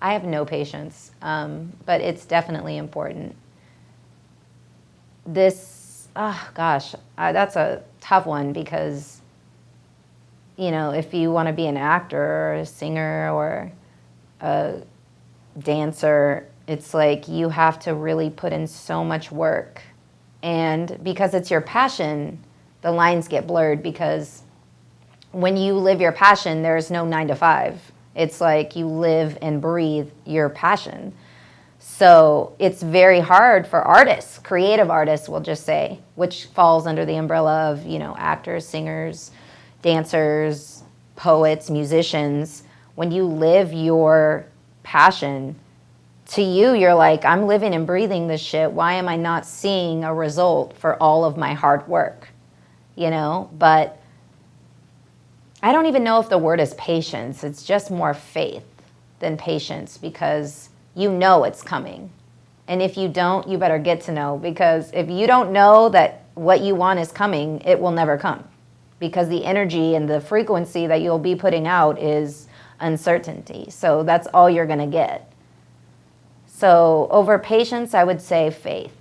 I have no patience, but it's definitely important. This, oh gosh, that's a tough one because, you know, if you want to be an actor or a singer or a dancer, it's like you have to really put in so much work. And because it's your passion, the lines get blurred because when you live your passion, there's no 9 to 5. It's like you live and breathe your passion. So it's very hard for artists, creative artists, we'll just say, which falls under the umbrella of, you know, actors, singers, dancers, poets, musicians. When you live your passion, to you, you're like, I'm living and breathing this shit. Why am I not seeing a result for all of my hard work? You know, but I don't even know if the word is patience. It's just more faith than patience because you know it's coming. And if you don't, you better get to know, because if you don't know that what you want is coming, it will never come, because the energy and the frequency that you'll be putting out is uncertainty. So that's all you're going to get. So over patience, I would say faith.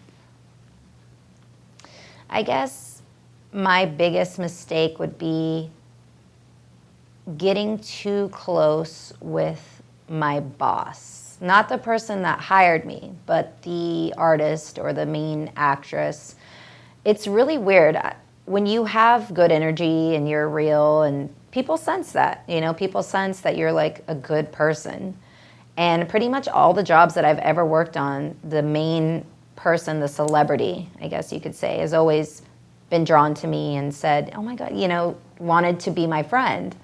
I guess my biggest mistake would be getting too close with my boss. Not the person that hired me, but the artist or the main actress. It's really weird. When you have good energy and you're real, and people sense that, you know, people sense that you're like a good person. And pretty much all the jobs that I've ever worked on, the main person, the celebrity, I guess you could say, has always been drawn to me and said, oh my God, you know, wanted to be my friend.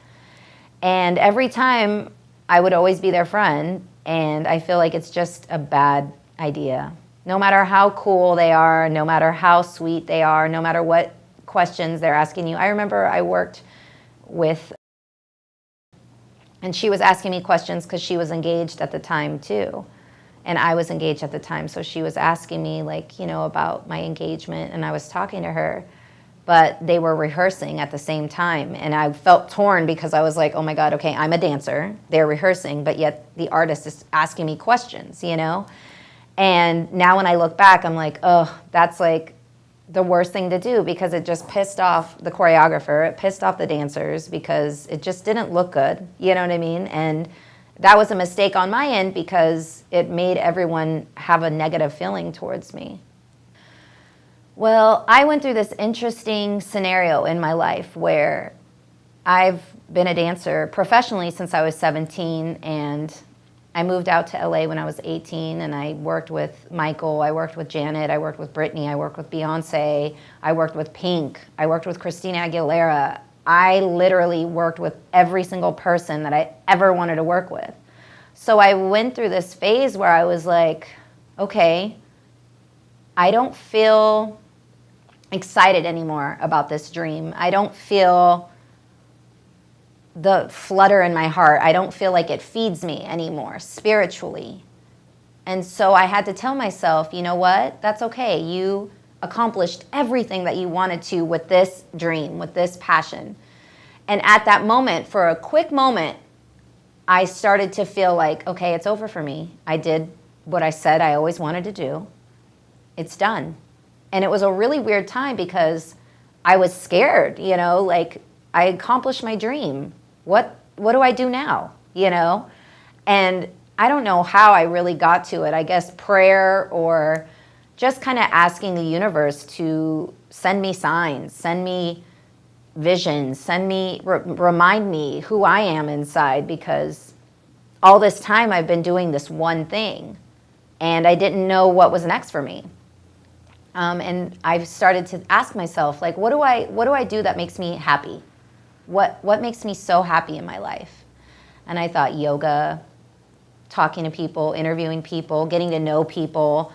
And every time I would always be their friend, and I feel like it's just a bad idea. No matter how cool they are, no matter how sweet they are, no matter what questions they're asking you. I remember I worked with, and she was asking me questions because she was engaged at the time too. And I was engaged at the time. So she was asking me, like, you know, about my engagement, and I was talking to her, but they were rehearsing at the same time. And I felt torn because I was like, oh my God, okay, I'm a dancer. They're rehearsing, but yet the artist is asking me questions, you know? And now when I look back, I'm like, oh, that's like the worst thing to do, because it just pissed off the choreographer. It pissed off the dancers because it just didn't look good. You know what I mean? And that was a mistake on my end because it made everyone have a negative feeling towards me. Well, I went through this interesting scenario in my life where I've been a dancer professionally since I was 17, and I moved out to LA when I was 18, and I worked with Michael, I worked with Janet, I worked with Britney, I worked with Beyonce, I worked with Pink, I worked with Christina Aguilera. I literally worked with every single person that I ever wanted to work with. So I went through this phase where I was like, okay, I don't feel excited anymore about this dream. I don't feel the flutter in my heart. I don't feel like it feeds me anymore spiritually. And so I had to tell myself, you know what? That's okay. You accomplished everything that you wanted to with this dream, with this passion. And at that moment, for a quick moment, I started to feel like, okay, it's over for me. I did what I said I always wanted to do. It's done. And it was a really weird time because I was scared, you know, like I accomplished my dream. What do I do now, you know? And I don't know how I really got to it. I guess prayer, or just kind of asking the universe to send me signs, send me visions, remind me who I am inside, because all this time I've been doing this one thing and I didn't know what was next for me. And I've started to ask myself, like, what do I do that makes me happy? What makes me so happy in my life? And I thought yoga, talking to people, interviewing people, getting to know people.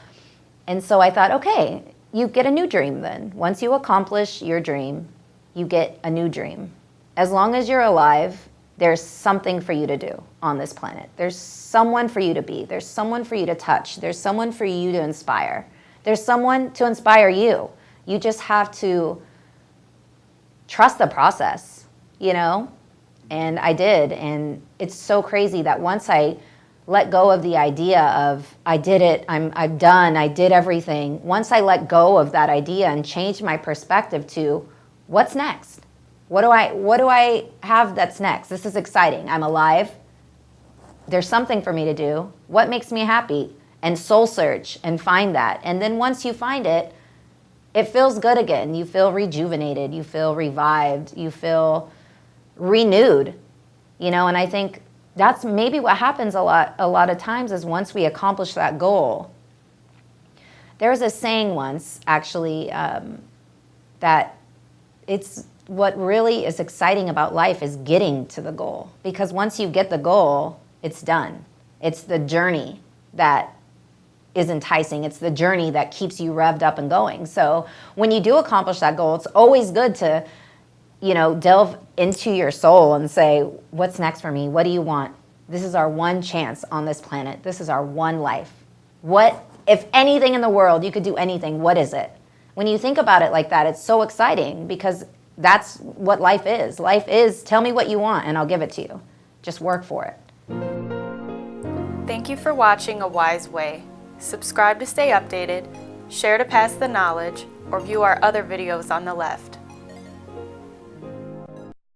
And so I thought, okay, you get a new dream then. Once you accomplish your dream, you get a new dream. As long as you're alive, there's something for you to do on this planet. There's someone for you to be. There's someone for you to touch. There's someone for you to inspire. There's someone to inspire you. You just have to trust the process, you know? And I did. And it's so crazy that once I let go of the idea of, I did it, I'm done, I did everything. Once I let go of that idea and change my perspective to, what's next? What do I have that's next? This is exciting. I'm alive. There's something for me to do. What makes me happy? And soul search and find that. And then once you find it, it feels good again. You feel rejuvenated. You feel revived. You feel renewed. You know, and I think that's maybe what happens a lot of times is once we accomplish that goal. There was a saying once, actually, that it's what really is exciting about life is getting to the goal. Because once you get the goal, it's done. It's the journey that is enticing. It's the journey that keeps you revved up and going. So when you do accomplish that goal, it's always good to, you know, delve into your soul and say, what's next for me? What do you want? This is our one chance on this planet. This is our one life. What, if anything in the world, you could do anything, what is it? When you think about it like that, it's so exciting because that's what life is. Life is, tell me what you want and I'll give it to you. Just work for it. Thank you for watching A Wise Way. Subscribe to stay updated, share to pass the knowledge, or view our other videos on the left.